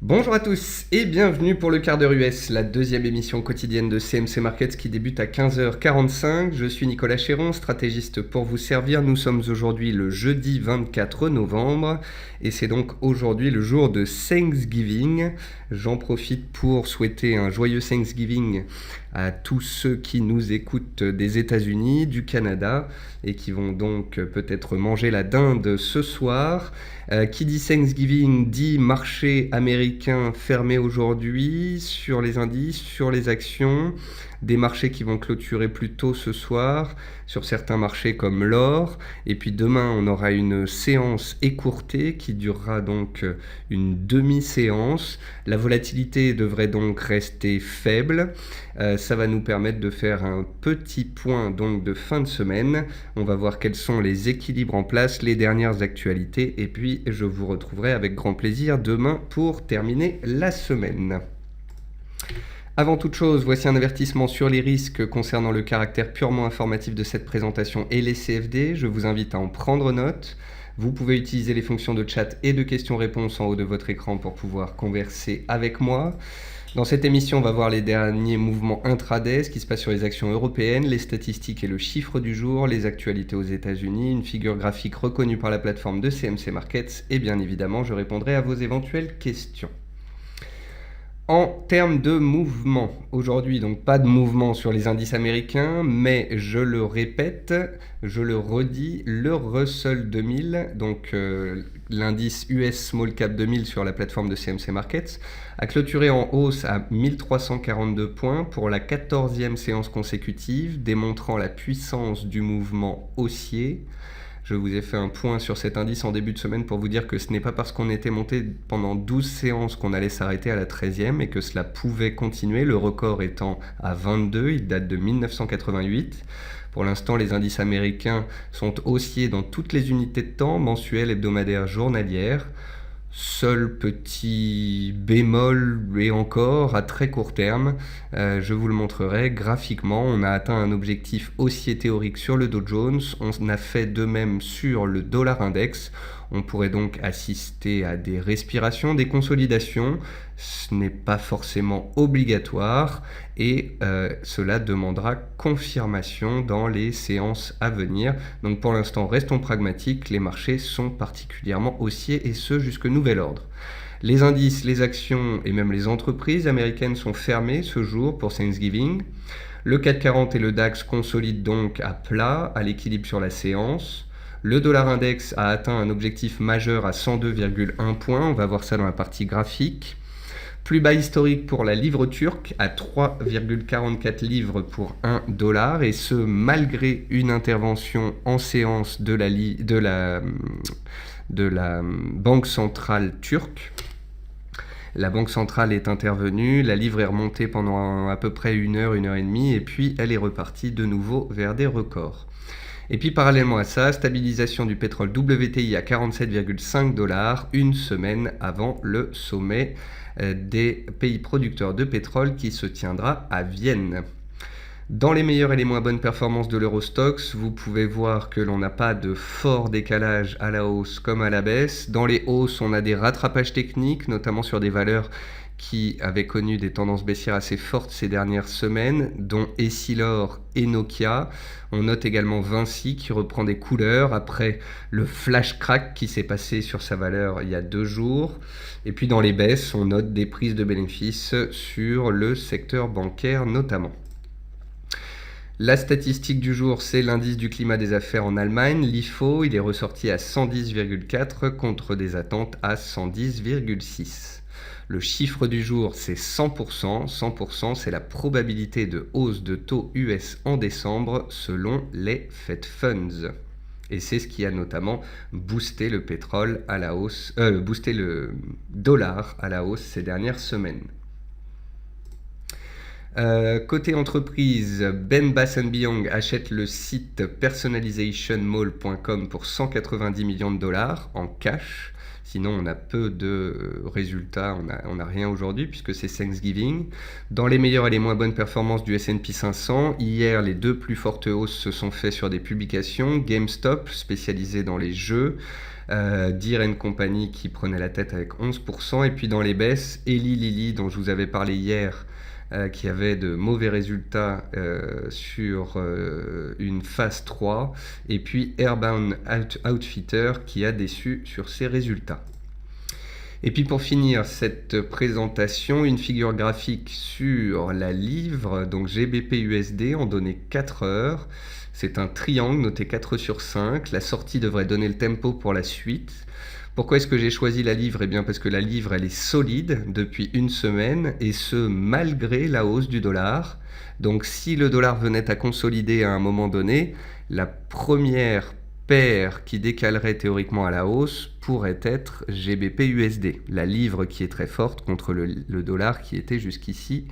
Bonjour à tous et bienvenue pour le quart d'heure US, la deuxième émission quotidienne de CMC Markets qui débute à 15h45. Je suis Nicolas Chéron, stratégiste pour vous servir. Nous sommes aujourd'hui le jeudi 24 novembre et c'est donc aujourd'hui le jour de Thanksgiving. J'en profite pour souhaiter un joyeux Thanksgiving à tous ceux qui nous écoutent des États-Unis, du Canada et qui vont donc peut-être manger la dinde ce soir. Qui dit Thanksgiving dit marché américain fermé aujourd'hui sur les indices, sur les actions, des marchés qui vont clôturer plus tôt ce soir, sur certains marchés comme l'or, et puis demain on aura une séance écourtée qui durera donc une demi-séance. La volatilité devrait donc rester faible, ça va nous permettre de faire un petit point donc de fin de semaine. On va voir quels sont les équilibres en place, les dernières actualités, et puis je vous retrouverai avec grand plaisir demain pour terminer la semaine. Avant toute chose, voici un avertissement sur les risques concernant le caractère purement informatif de cette présentation et les CFD. Je vous invite à en prendre note. Vous pouvez utiliser les fonctions de chat et de questions-réponses en haut de votre écran pour pouvoir converser avec moi. Dans cette émission, on va voir les derniers mouvements intraday, ce qui se passe sur les actions européennes, les statistiques et le chiffre du jour, les actualités aux États-Unis, une figure graphique reconnue par la plateforme de CMC Markets et bien évidemment, je répondrai à vos éventuelles questions. En termes de mouvement, aujourd'hui, donc pas de mouvement sur les indices américains, mais je le répète, je le redis, le Russell 2000, donc l'indice US Small Cap 2000 sur la plateforme de CMC Markets, a clôturé en hausse à 1342 points pour la 14e séance consécutive, démontrant la puissance du mouvement haussier. Je vous ai fait un point sur cet indice en début de semaine pour vous dire que ce n'est pas parce qu'on était monté pendant 12 séances qu'on allait s'arrêter à la 13e et que cela pouvait continuer, le record étant à 22, il date de 1988. Pour l'instant, les indices américains sont haussiers dans toutes les unités de temps, mensuelles, hebdomadaires, journalières. Seul petit bémol et encore à très court terme, je vous le montrerai graphiquement, on a atteint un objectif haussier théorique sur le Dow Jones, on a fait de même sur le dollar index, on pourrait donc assister à des respirations, des consolidations, ce n'est pas forcément obligatoire et cela demandera confirmation dans les séances à venir. Donc pour l'instant, restons pragmatiques, les marchés sont particulièrement haussiers et ce jusque nouvel ordre. Les indices, les actions et même les entreprises américaines sont fermés ce jour pour Thanksgiving. Le CAC 40 et le DAX consolident donc à plat, à l'équilibre sur la séance. Le dollar index a atteint un objectif majeur à 102,1 points, on va voir ça dans la partie graphique. Plus bas historique pour la livre turque à 3,44 livres pour 1 dollar et ce malgré une intervention en séance de la Banque centrale turque. La Banque centrale est intervenue, la livre est remontée pendant à peu près 1 heure et demie et puis elle est repartie de nouveau vers des records. Et puis parallèlement à ça, stabilisation du pétrole WTI à 47,5 $, une semaine avant le sommet des pays producteurs de pétrole qui se tiendra à Vienne. Dans les meilleures et les moins bonnes performances de l'Eurostoxx, vous pouvez voir que l'on n'a pas de fort décalage à la hausse comme à la baisse. Dans les hausses, on a des rattrapages techniques, notamment sur des valeurs qui avaient connu des tendances baissières assez fortes ces dernières semaines, dont Essilor et Nokia. On note également Vinci qui reprend des couleurs après le flash crack qui s'est passé sur sa valeur il y a 2 jours. Et puis dans les baisses, on note des prises de bénéfices sur le secteur bancaire notamment. La statistique du jour, c'est l'indice du climat des affaires en Allemagne, l'IFO, il est ressorti à 110,4 contre des attentes à 110,6. Le chiffre du jour, c'est 100%. 100%, c'est la probabilité de hausse de taux US en décembre selon les Fed Funds. Et c'est ce qui a notamment boosté le pétrole à la hausse, boosté le dollar à la hausse ces dernières semaines. Côté entreprise, Ben Bass & Beyond achète le site personalizationmall.com pour 190 millions de dollars en cash. Sinon, on a peu de résultats, on n'a rien aujourd'hui puisque c'est Thanksgiving. Dans les meilleures et les moins bonnes performances du S&P 500, hier, les 2 plus fortes hausses se sont faites sur des publications. GameStop, spécialisé dans les jeux, Deere & Company qui prenait la tête avec 11%, et puis dans les baisses, Eli Lilly dont je vous avais parlé hier, qui avait de mauvais résultats sur une phase 3, et puis Airbound Outfitter qui a déçu sur ses résultats. Et puis pour finir cette présentation, une figure graphique sur la livre, donc GBP/USD en données 4 heures. C'est un triangle noté 4 sur 5. La sortie devrait donner le tempo pour la suite. Pourquoi est-ce que j'ai choisi la livre? Eh bien parce que la livre elle est solide depuis une semaine, et ce malgré la hausse du dollar. Donc si le dollar venait à consolider à un moment donné, la première paire qui décalerait théoriquement à la hausse pourrait être GBP/USD, la livre qui est très forte contre le dollar qui était jusqu'ici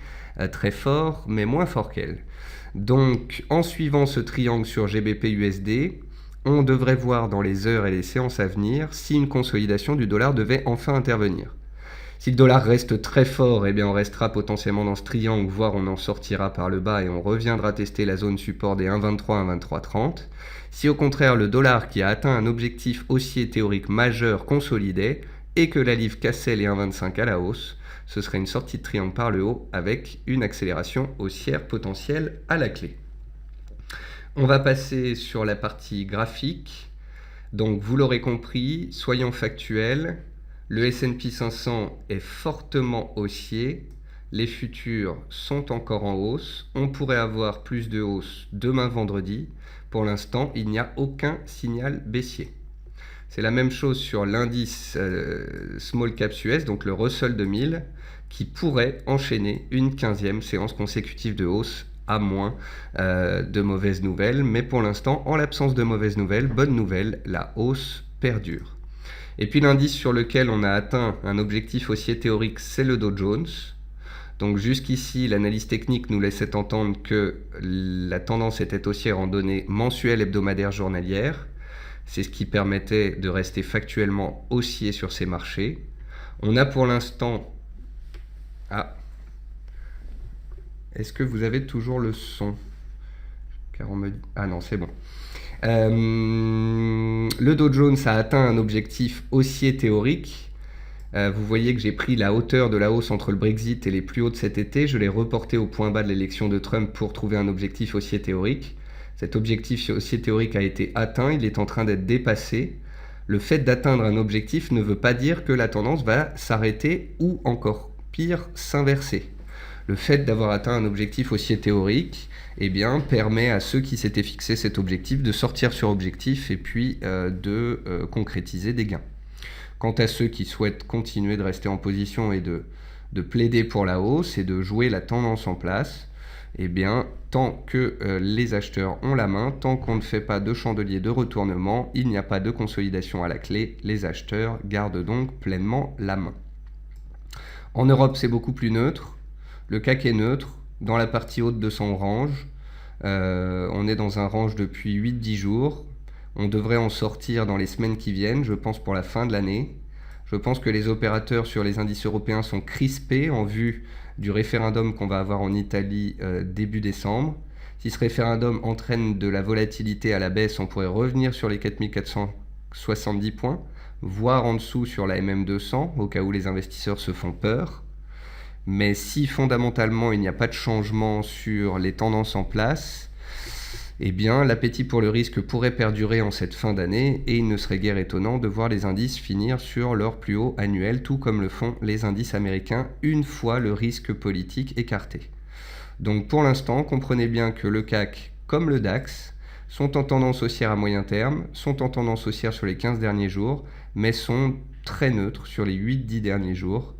très fort mais moins fort qu'elle. Donc en suivant ce triangle sur GBP/USD, on devrait voir dans les heures et les séances à venir si une consolidation du dollar devait enfin intervenir. Si le dollar reste très fort, eh bien on restera potentiellement dans ce triangle, voire on en sortira par le bas et on reviendra tester la zone support des 1,23 à 1,2330. Si au contraire le dollar qui a atteint un objectif haussier théorique majeur consolidait et que la livre cassait les 1,25 à la hausse, ce serait une sortie de triangle par le haut avec une accélération haussière potentielle à la clé. On va passer sur la partie graphique. Donc vous l'aurez compris, soyons factuels. Le S&P 500 est fortement haussier, les futurs sont encore en hausse, on pourrait avoir plus de hausse demain vendredi. Pour l'instant, il n'y a aucun signal baissier. C'est la même chose sur l'indice Small Caps US, donc le Russell 2000, qui pourrait enchaîner une 15e séance consécutive de hausse, à moins de mauvaises nouvelles. Mais pour l'instant, en l'absence de mauvaises nouvelles, bonne nouvelle, la hausse perdure. Et puis l'indice sur lequel on a atteint un objectif haussier théorique, c'est le Dow Jones. Donc jusqu'ici, l'analyse technique nous laissait entendre que la tendance était haussière en données mensuelles, hebdomadaires, journalières. C'est ce qui permettait de rester factuellement haussier sur ces marchés. On a pour l'instant... Est-ce que vous avez toujours le son? Car on me dit... Ah non, c'est bon. Le Dow Jones a atteint un objectif haussier théorique. Vous voyez que j'ai pris la hauteur de la hausse entre le Brexit et les plus hauts de cet été. Je l'ai reporté au point bas de l'élection de Trump pour trouver un objectif haussier théorique. Cet objectif haussier théorique a été atteint, il est en train d'être dépassé. Le fait d'atteindre un objectif ne veut pas dire que la tendance va s'arrêter ou encore pire, s'inverser. Le fait d'avoir atteint un objectif haussier théorique, eh bien, permet à ceux qui s'étaient fixé cet objectif de sortir sur objectif et puis de concrétiser des gains. Quant à ceux qui souhaitent continuer de rester en position et de plaider pour la hausse et de jouer la tendance en place, eh bien, tant que les acheteurs ont la main, tant qu'on ne fait pas de chandelier de retournement, il n'y a pas de consolidation à la clé, les acheteurs gardent donc pleinement la main. En Europe, c'est beaucoup plus neutre. Le CAC est neutre dans la partie haute de son range. On est dans un range depuis 8-10 jours. On devrait en sortir dans les semaines qui viennent, je pense pour la fin de l'année. Je pense que les opérateurs sur les indices européens sont crispés en vue du référendum qu'on va avoir en Italie début décembre. Si ce référendum entraîne de la volatilité à la baisse, on pourrait revenir sur les 4470 points, voire en dessous sur la MM200, au cas où les investisseurs se font peur. Mais si fondamentalement il n'y a pas de changement sur les tendances en place, eh bien l'appétit pour le risque pourrait perdurer en cette fin d'année et il ne serait guère étonnant de voir les indices finir sur leur plus haut annuel, tout comme le font les indices américains une fois le risque politique écarté. Donc pour l'instant, comprenez bien que le CAC comme le DAX sont en tendance haussière à moyen terme, sont en tendance haussière sur les 15 derniers jours, mais sont très neutres sur les 8-10 derniers jours.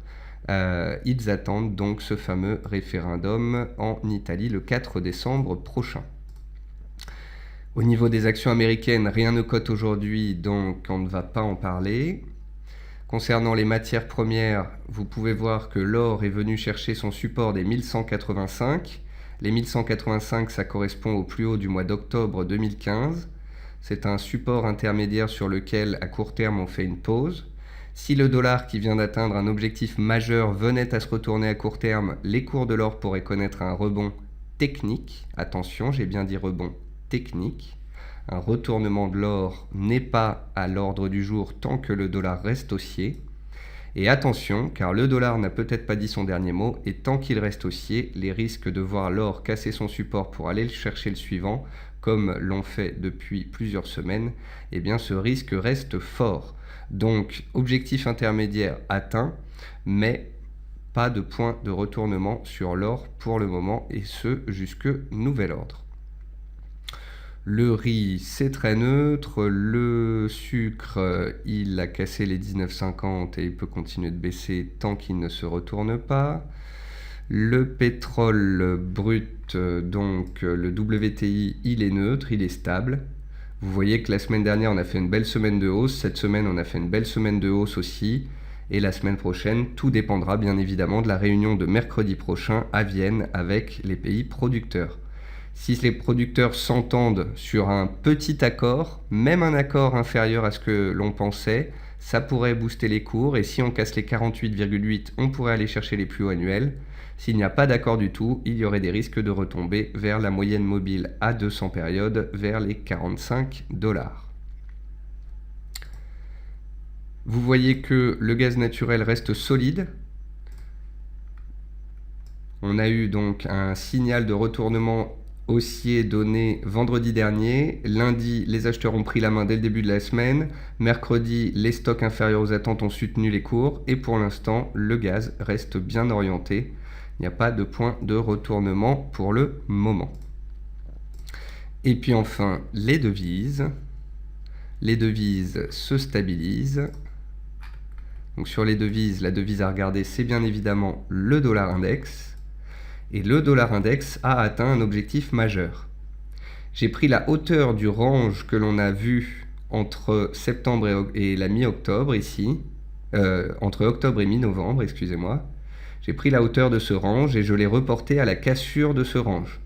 Ils attendent donc ce fameux référendum en Italie le 4 décembre prochain. Au niveau des actions américaines, rien ne cote aujourd'hui, donc on ne va pas en parler. Concernant les matières premières, vous pouvez voir que l'or est venu chercher son support des 1185. Les 1185, ça correspond au plus haut du mois d'octobre 2015. C'est un support intermédiaire sur lequel, à court terme, on fait une pause. Si le dollar qui vient d'atteindre un objectif majeur venait à se retourner à court terme, les cours de l'or pourraient connaître un rebond technique. Attention, j'ai bien dit rebond technique. Un retournement de l'or n'est pas à l'ordre du jour tant que le dollar reste haussier. Et attention, car le dollar n'a peut-être pas dit son dernier mot, et tant qu'il reste haussier, les risques de voir l'or casser son support pour aller chercher le suivant, comme l'ont fait depuis plusieurs semaines, eh bien ce risque reste fort. Donc objectif intermédiaire atteint, mais pas de point de retournement sur l'or pour le moment, et ce jusque nouvel ordre. Le riz, c'est très neutre. Le sucre, il a cassé les 19,50 et il peut continuer de baisser tant qu'il ne se retourne pas. Le pétrole brut, donc le WTI, il est neutre, il est stable. Vous voyez que la semaine dernière, on a fait une belle semaine de hausse. Cette semaine, on a fait une belle semaine de hausse aussi. Et la semaine prochaine, tout dépendra bien évidemment de la réunion de mercredi prochain à Vienne avec les pays producteurs. Si les producteurs s'entendent sur un petit accord, même un accord inférieur à ce que l'on pensait, ça pourrait booster les cours. Et si on casse les 48,8, on pourrait aller chercher les plus hauts annuels. S'il n'y a pas d'accord du tout, il y aurait des risques de retomber vers la moyenne mobile à 200 périodes, vers les 45 $. Vous voyez que le gaz naturel reste solide. On a eu donc un signal de retournement haussier donné vendredi dernier. Lundi, les acheteurs ont pris la main dès le début de la semaine. Mercredi, les stocks inférieurs aux attentes ont soutenu les cours. Et pour l'instant, le gaz reste bien orienté. Il n'y a pas de point de retournement pour le moment. Et puis enfin, les devises. Les devises se stabilisent. Donc sur les devises, la devise à regarder, c'est bien évidemment le dollar index. Et le dollar index a atteint un objectif majeur. J'ai pris la hauteur du range que l'on a vu entre septembre et la mi-octobre ici, entre octobre et mi-novembre, excusez-moi. J'ai pris la hauteur de ce range et je l'ai reporté à la cassure de ce range.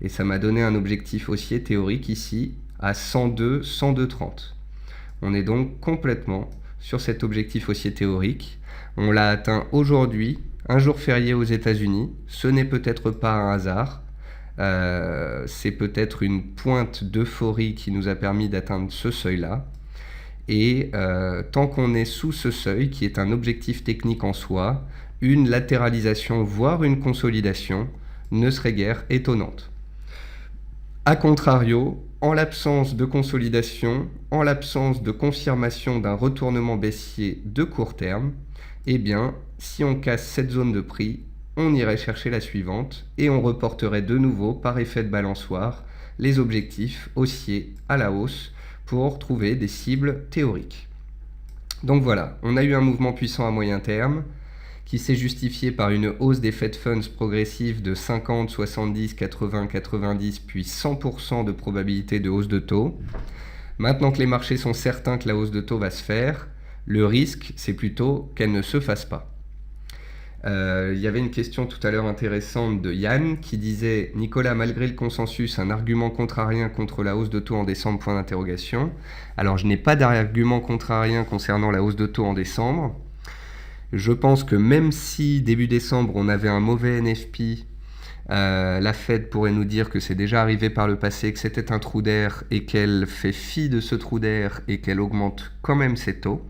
Et ça m'a donné un objectif haussier théorique ici à 102, 102,30. On est donc complètement sur cet objectif haussier théorique. On l'a atteint aujourd'hui, un jour férié aux États-Unis. Ce n'est peut-être pas un hasard. C'est peut-être une pointe d'euphorie qui nous a permis d'atteindre ce seuil-là. Et tant qu'on est sous ce seuil, qui est un objectif technique en soi, une latéralisation, voire une consolidation, ne serait guère étonnante. A contrario, en l'absence de consolidation, en l'absence de confirmation d'un retournement baissier de court terme, eh bien, si on casse cette zone de prix, on irait chercher la suivante et on reporterait de nouveau, par effet de balançoire, les objectifs haussiers à la hausse pour trouver des cibles théoriques. Donc voilà, on a eu un mouvement puissant à moyen terme qui s'est justifié par une hausse des Fed Funds progressive de 50, 70, 80, 90, puis 100% de probabilité de hausse de taux. Maintenant que les marchés sont certains que la hausse de taux va se faire, le risque, c'est plutôt qu'elle ne se fasse pas. Il y avait une question tout à l'heure intéressante de Yann qui disait « Nicolas, malgré le consensus, un argument contrarien contre la hausse de taux en décembre, point d'interrogation ». Alors, je n'ai pas d'argument contrarien concernant la hausse de taux en décembre. Je pense que même si début décembre, on avait un mauvais NFP, la Fed pourrait nous dire que c'est déjà arrivé par le passé, que c'était un trou d'air et qu'elle fait fi de ce trou d'air et qu'elle augmente quand même ses taux.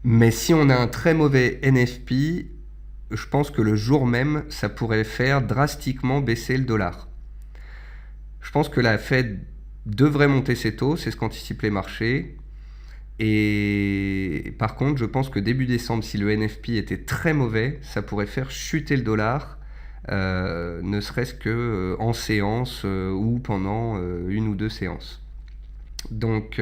Mais si on a un très mauvais NFP, je pense que le jour même, ça pourrait faire drastiquement baisser le dollar. Je pense que la Fed devrait monter ses taux, c'est ce qu'anticipent les marchés. Et par contre, je pense que début décembre, si le NFP était très mauvais, ça pourrait faire chuter le dollar, ne serait-ce qu'en séance ou pendant une ou deux séances. Donc,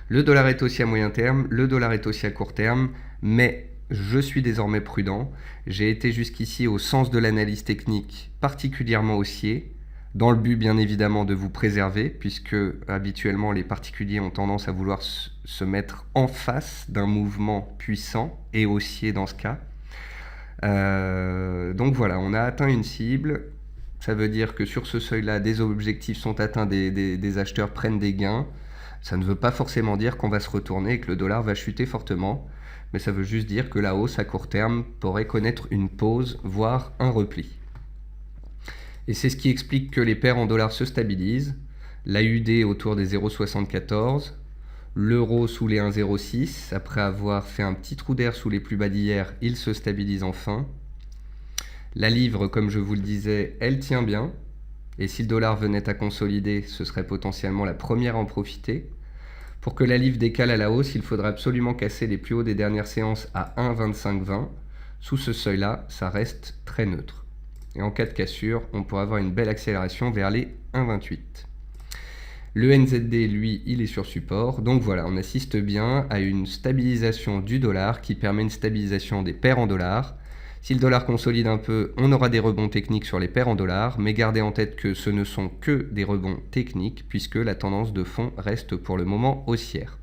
le dollar est aussi à moyen terme, le dollar est aussi à court terme, mais je suis désormais prudent. J'ai été jusqu'ici au sens de l'analyse technique particulièrement haussier, dans le but bien évidemment de vous préserver, puisque habituellement les particuliers ont tendance à vouloir se mettre en face d'un mouvement puissant et haussier dans ce cas. Donc voilà, on a atteint une cible. Ça veut dire que sur ce seuil-là, des objectifs sont atteints, des acheteurs prennent des gains. Ça ne veut pas forcément dire qu'on va se retourner et que le dollar va chuter fortement, mais ça veut juste dire que la hausse à court terme pourrait connaître une pause, voire un repli. Et c'est ce qui explique que les paires en dollars se stabilisent. l'AUD autour des 0,74, l'euro sous les 1,06. Après avoir fait un petit trou d'air sous les plus bas d'hier, il se stabilise enfin. La livre, comme je vous le disais, elle tient bien. Et si le dollar venait à consolider, ce serait potentiellement la première à en profiter. Pour que la livre décale à la hausse, il faudrait absolument casser les plus hauts des dernières séances à 1,2520. Sous ce seuil-là, ça reste très neutre. Et en cas de cassure, on pourrait avoir une belle accélération vers les 1,28. Le NZD, lui, il est sur support. Donc voilà, on assiste bien à une stabilisation du dollar qui permet une stabilisation des paires en dollars. Si le dollar consolide un peu, on aura des rebonds techniques sur les paires en dollars, mais gardez en tête que ce ne sont que des rebonds techniques puisque la tendance de fond reste pour le moment haussière.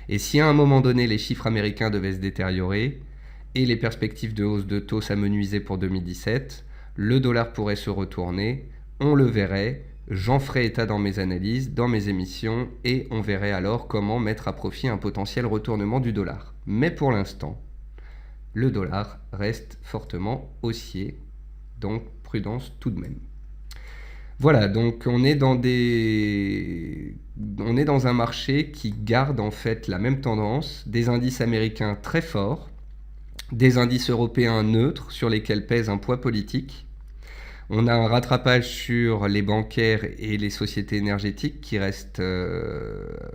Et si à un moment donné les chiffres américains devaient se détériorer et les perspectives de hausse de taux s'amenuisaient pour 2017, le dollar pourrait se retourner, on le verrait, j'en ferai état dans mes analyses, dans mes émissions, et on verrait alors comment mettre à profit un potentiel retournement du dollar. Mais pour l'instant, le dollar reste fortement haussier, donc prudence tout de même. Voilà, donc on est dans un marché qui garde en fait la même tendance, des indices américains très forts, des indices européens neutres sur lesquels pèse un poids politique. On a un rattrapage sur les bancaires et les sociétés énergétiques qui restent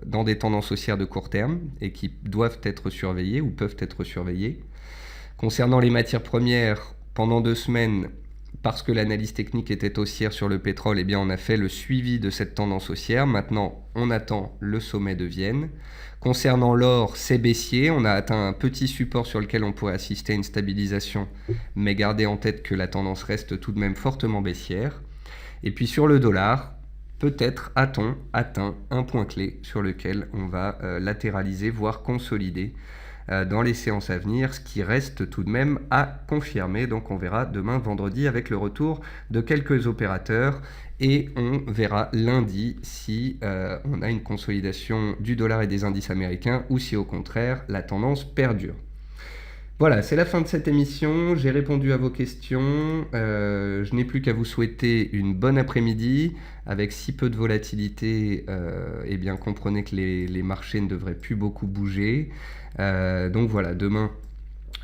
dans des tendances haussières de court terme et qui doivent être surveillées ou peuvent être surveillées. Concernant les matières premières, pendant 2 semaines, parce que l'analyse technique était haussière sur le pétrole, eh bien on a fait le suivi de cette tendance haussière. Maintenant, on attend le sommet de Vienne. Concernant l'or, c'est baissier. On a atteint un petit support sur lequel on pourrait assister à une stabilisation, mais gardez en tête que la tendance reste tout de même fortement baissière. Et puis sur le dollar, peut-être a-t-on atteint un point clé sur lequel on va latéraliser, voire consolider dans les séances à venir, ce qui reste tout de même à confirmer. Donc on verra demain vendredi avec le retour de quelques opérateurs et on verra lundi si on a une consolidation du dollar et des indices américains ou si au contraire la tendance perdure. Voilà, c'est la fin de cette émission, j'ai répondu à vos questions, je n'ai plus qu'à vous souhaiter une bonne après-midi. Avec si peu de volatilité, eh bien comprenez que les marchés ne devraient plus beaucoup bouger. Donc voilà, demain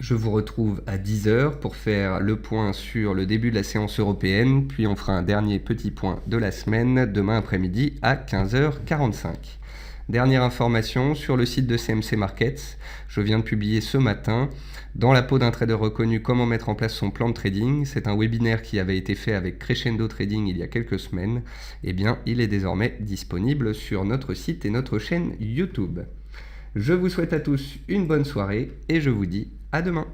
je vous retrouve à 10h pour faire le point sur le début de la séance européenne, puis on fera un dernier petit point de la semaine demain après-midi à 15h45. Dernière information, sur le site de CMC Markets, je viens de publier ce matin, dans la peau d'un trader reconnu, comment mettre en place son plan de trading. C'est un webinaire qui avait été fait avec Crescendo Trading il y a quelques semaines. Eh bien, il est désormais disponible sur notre site et notre chaîne YouTube. Je vous souhaite à tous une bonne soirée et je vous dis à demain.